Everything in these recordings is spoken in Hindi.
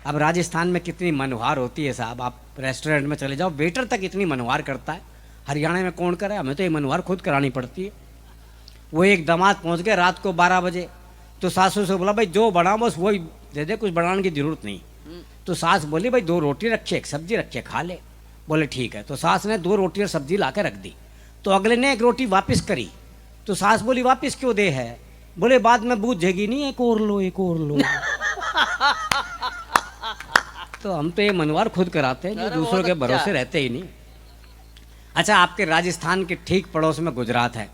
अब राजस्थान में कितनी मनोहार होती है साहब, आप रेस्टोरेंट में चले जाओ, वेटर तक इतनी मनोहार करता है। हरियाणा में कौन करे, हमें तो ये मनोहार खुद करानी पड़ती है। वो एक दामाद पहुंच गए रात को 12 बजे, तो सासू से बोला भाई जो बना बस वही दे दे, कुछ बनाने की जरूरत नहीं। तो सास बोली भाई 2 रोटी रखिए, 1 सब्जी रखिए, खा ले। बोले ठीक है। तो सास ने 2 रोटी और सब्जी ला के रख दी। तो अगले ने 1 रोटी वापस करी। तो सास बोली वापस क्यों दे है? बोले बाद में बूझेगी नहीं, एक और लो, एक और लो। तो हम तो ये मनवार खुद कराते हैं, जो दूसरों के भरोसे रहते ही नहीं। अच्छा, आपके राजस्थान के ठीक पड़ोस में गुजरात है।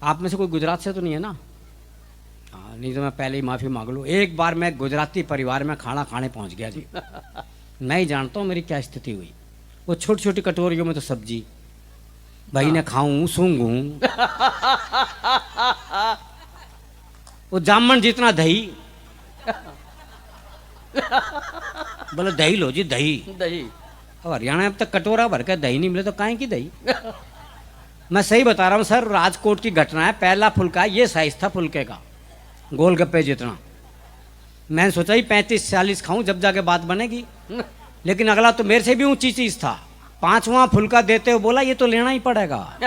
आप में से कोई गुजरात से तो नहीं है ना? हाँ, नहीं तो मैं पहले ही माफ़ी मांग लूँ। एक बार मैं गुजराती परिवार में खाना खाने पहुंच गया जी। मैं ही जानता हूँ मेरी क्या स्थिति हुई। वो छोटी छोटी कटोरियों में तो सब्जी, भाई ने खाऊं सूंघूं। वो जामन जितना दही। बोले दही लो जी, दही दही। अब हरियाणा में अब तक कटोरा भर के दही नहीं मिले तो काहे की दही। मैं सही बता रहा हूँ सर, राजकोट की घटना है। पहला फुल्का ये साइज था फुल्के का, गोलगप्पे जितना। मैंने सोचा ही 35-40 खाऊं जब जाके बात बनेगी, लेकिन अगला तो मेरे से भी ऊंची चीज था। 5वां फुल्का देते हुए बोला ये तो लेना ही पड़ेगा।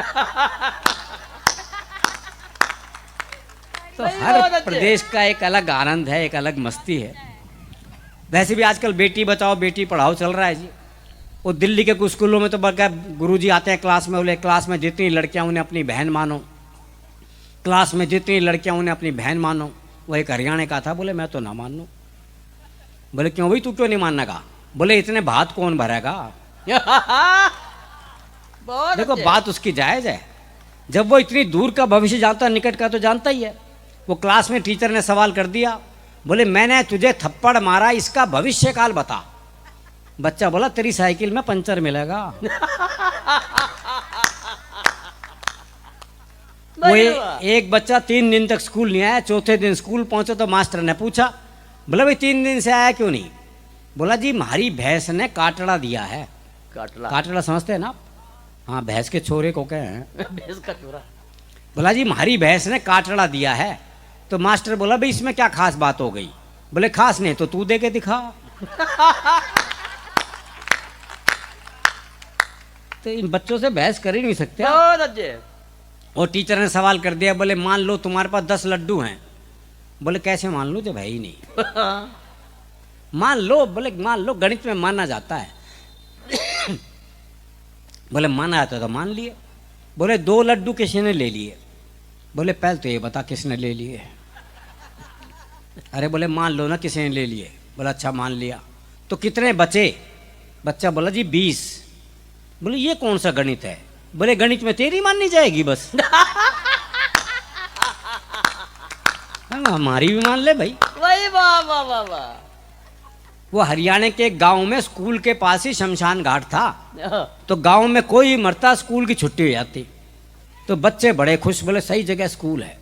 तो हर प्रदेश का एक अलग आनंद है, एक अलग मस्ती है। वैसे भी आजकल बेटी बचाओ बेटी पढ़ाओ चल रहा है जी। वो दिल्ली के कुछ स्कूलों में तो बल्कि गुरुजी आते हैं क्लास में, बोले क्लास में जितनी लड़कियां उन्हें अपनी बहन मानो, क्लास में जितनी लड़कियां उन्हें अपनी बहन मानो। वो एक हरियाणा का था, बोले मैं तो ना मान लूं। बोले क्यों भाई, तू क्यों नहीं मानने का? बोले इतने भात कौन भरेगा। देखो बात उसकी जायज है, जब वो इतनी दूर का भविष्य जानता है, निकट का तो जानता ही है। वो क्लास में टीचर ने सवाल कर दिया, बोले मैंने तुझे थप्पड़ मारा, इसका भविष्य काल बता। बच्चा बोला तेरी साइकिल में पंचर मिलेगा। वो एक बच्चा 3 दिन तक स्कूल नहीं आया। चौथे दिन स्कूल पहुंचे तो मास्टर ने पूछा, बोला भाई 3 दिन से आया क्यों नहीं? बोला जी हमारी भैंस ने काटड़ा दिया है। काटड़ा समझते हैं ना? हाँ, भैंस के छोरे को कहे हैं, भैंस का छोरा। बोला जी हमारी भैंस ने काटड़ा दिया है। तो मास्टर बोला भाई इसमें क्या खास बात हो गई? बोले खास नहीं तो तू दे के दिखा। तो इन बच्चों से बहस कर ही नहीं सकते। और टीचर ने सवाल कर दिया, बोले मान लो तुम्हारे पास 10 लड्डू हैं। बोले कैसे मान लो जब है ही नहीं। मान लो, बोले मान लो, गणित में माना जाता है। बोले माना जाता तो मान लिए। बोले 2 लड्डू किसी ने ले लिए। बोले पहले तो ये बता किसने ले लिए। अरे बोले मान लो ना किसी ने ले लिए। बोला अच्छा मान लिया, तो कितने बचे? बच्चा बोला जी 20। बोले ये कौन सा गणित है? बोले गणित में तेरी माननी जाएगी बस। हमारी भी मान ले भाई। वाह वाह वाह वाह वाह। वो हरियाणा के गांव में स्कूल के पास ही शमशान घाट था। तो गांव में कोई मरता स्कूल की छुट्टी हो जाती, तो बच्चे बड़े खुश, बोले सही जगह स्कूल है।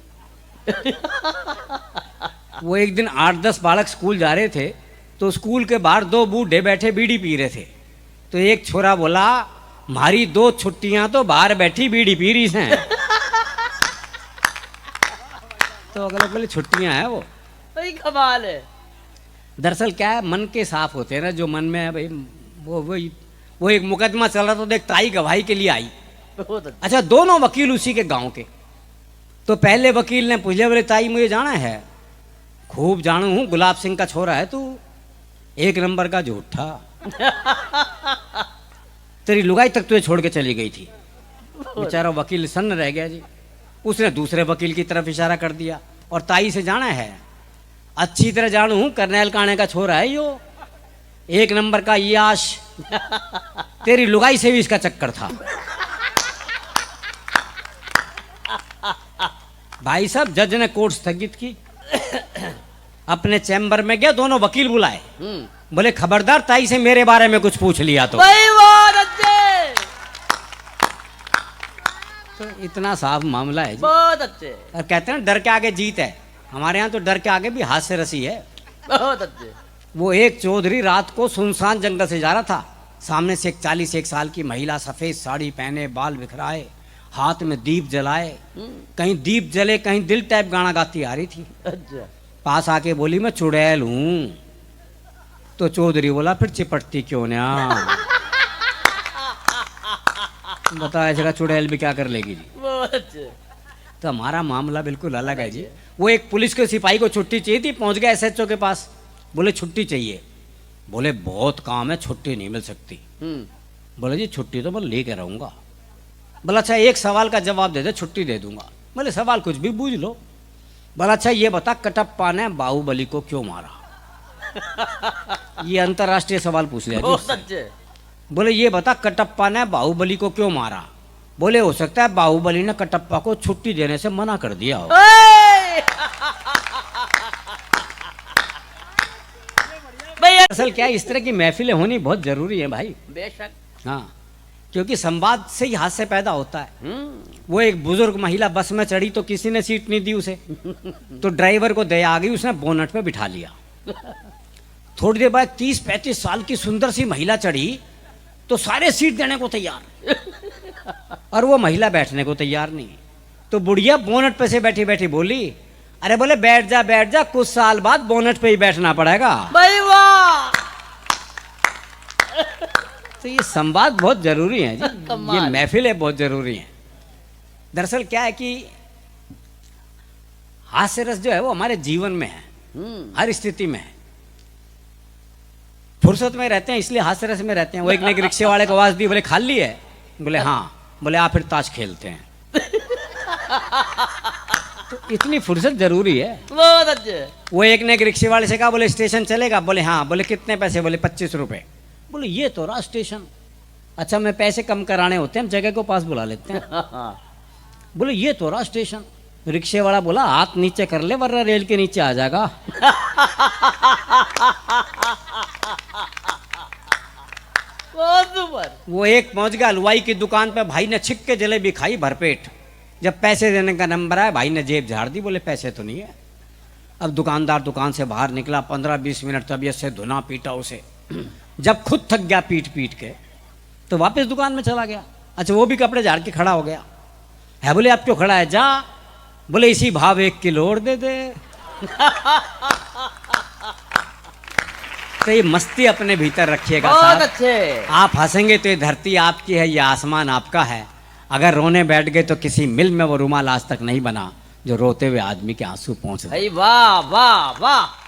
वो एक दिन 8-10 बालक स्कूल जा रहे थे, तो स्कूल के बाहर 2 बूढ़े बैठे बीड़ी पी रहे थे। तो एक छोरा बोला हमारी 2 छुट्टियां तो बाहर बैठी बीड़ी पी रही हैं। तो अगले बोले छुट्टियां हैं वो। भाई कमाल है। दरअसल क्या है, मन के साफ होते हैं ना, जो मन में है भाई वो एक मुकदमा चल रहा था, तो एक ताई गवाही के लिए आई। अच्छा, दोनों वकील उसी के गांव के। तो पहले वकील ने पूछा, बोले ताई मुझे जाना है? खूब जानू हूँ, गुलाब सिंह का छोरा है तू, 1 नंबर का झूठा। तेरी लुगाई तक तुझे छोड़ के चली गई थी। बेचारा वकील सन्न रह गया जी। उसने दूसरे वकील की तरफ इशारा कर दिया, और ताई से जाना है? अच्छी तरह जानू हूँ, करनैल काने का छोरा है यो, 1 नंबर का याश। तेरी लुगाई से भी इसका चक्कर था। भाई साहब, जज ने कोर्ट स्थगित की, अपने चैम्बर में गया, दोनों वकील बुलाए। बोले खबरदार ताई से मेरे बारे में कुछ पूछ लिया तो इतना साफ मामला है जी। बहुत अच्छे। और कहते हैं डर के आगे जीत है। हमारे यहाँ तो डर के आगे भी हास्य रसी है। बहुत अच्छे। वो एक चौधरी रात को सुनसान जंगल से जा रहा था। सामने से एक 41 साल की महिला, सफेद साड़ी पहने, बाल बिखराए, हाथ में दीप जलाए, कहीं दीप जले कहीं दिल टाइप गाना गाती आ रही थी। अच्छा। पास आके बोली मैं चुड़ैल हूं। तो चौधरी बोला फिर चिपटती क्यों ना। बता ऐसे का चुड़ैल भी क्या कर लेगी जी। बहुत अच्छे। तो हमारा मामला बिल्कुल अलग है जी। वो एक पुलिस के सिपाही को छुट्टी चाहिए थी, पहुंच गया एसएचओ के पास, बोले छुट्टी चाहिए। बोले बहुत काम है, छुट्टी नहीं मिल सकती। बोले जी छुट्टी तो मैं लेके रहूंगा। बोला अच्छा एक सवाल का जवाब दे दे, छुट्टी दे दूंगा। बोले सवाल कुछ भी पूछ लो। बोला अच्छा ये बता कटप्पा ने बाहुबली को क्यों मारा। ये अंतरराष्ट्रीय सवाल पूछ लिया जी बहुत उससे। अच्छे। बोले ये बता कटप्पा ने बाहुबली को क्यों मारा। बोले हो सकता है बाहुबली ने कटप्पा को छुट्टी देने से मना कर दिया हो। ओए! भैया असल क्या है, इस तरह की महफिलें होनी बहुत जरूरी है भाई। बेशक। हाँ, क्योंकि संवाद से ही हास्य पैदा होता है। वो एक बुजुर्ग महिला बस में चढ़ी तो किसी ने सीट नहीं दी उसे, तो ड्राइवर को दया आ गई, उसने बोनट पे बिठा लिया। थोड़ी देर बाद 30-35 साल की सुंदर सी महिला चढ़ी तो सारे सीट देने को तैयार, और वो महिला बैठने को तैयार नहीं। तो बुढ़िया बोनट पे से बैठी बैठी बोली, अरे बोले बैठ जा, कुछ साल बाद बोनट पे ही बैठना पड़ेगा। भाई वाह! तो ये संवाद बहुत जरूरी है जी, कमाल। ये महफिलें बहुत जरूरी हैं। दरअसल क्या है कि हास्य रस जो है वो हमारे जीवन में है, हर स्थिति में है। फुर्सत में रहते हैं इसलिए हास्य रस में रहते हैं। वो एक ने एक रिक्शे वाले को आवाज दी, बोले खाली है। बोले हाँ। बोले आप फिर ताश खेलते हैं। तो इतनी फुर्सत जरूरी है। बहुत अच्छे। वो एक ने एक रिक्शे वाले से कहा, बोले स्टेशन चलेगा। बोले हाँ। बोले कितने पैसे। बोले 25 रुपए। बोले ये तो रहा स्टेशन। अच्छा मैं पैसे कम कराने होते हैं, हम जगह को पास बुला लेते हैं। बोले ये तो रहा स्टेशन। रिक्शे वाला बोला हाथ नीचे कर ले वरना रेल के नीचे आ जाएगा। बहुत सुपर। वो एक पहुंच गया हलवाई की दुकान पे, भाई ने छिक के जलेबी खाई भरपेट। जब पैसे देने का नंबर आया, भाई ने जेब झाड़ दी, बोले पैसे तो नहीं है। अब दुकानदार दुकान से बाहर निकला, 15-20 मिनट तबीयत से धुना पीटा उसे। जब खुद थक गया पीट पीट के, तो वापस दुकान में चला गया। अच्छा वो भी कपड़े झाड़ के खड़ा हो गया है। बोले आप क्यों खड़ा है, जा। बोले इसी भाव 1 किलो और दे दे। तो ये मस्ती अपने भीतर रखिएगा बहुत साहब। अच्छे। आप हंसेंगे तो ये धरती आपकी है, ये आसमान आपका है। अगर रोने बैठ गए तो किसी मिल में वो रुमाल आज तक नहीं बना जो रोते हुए आदमी के आंसू पहुंच गए। भाई वाह वाह वाह।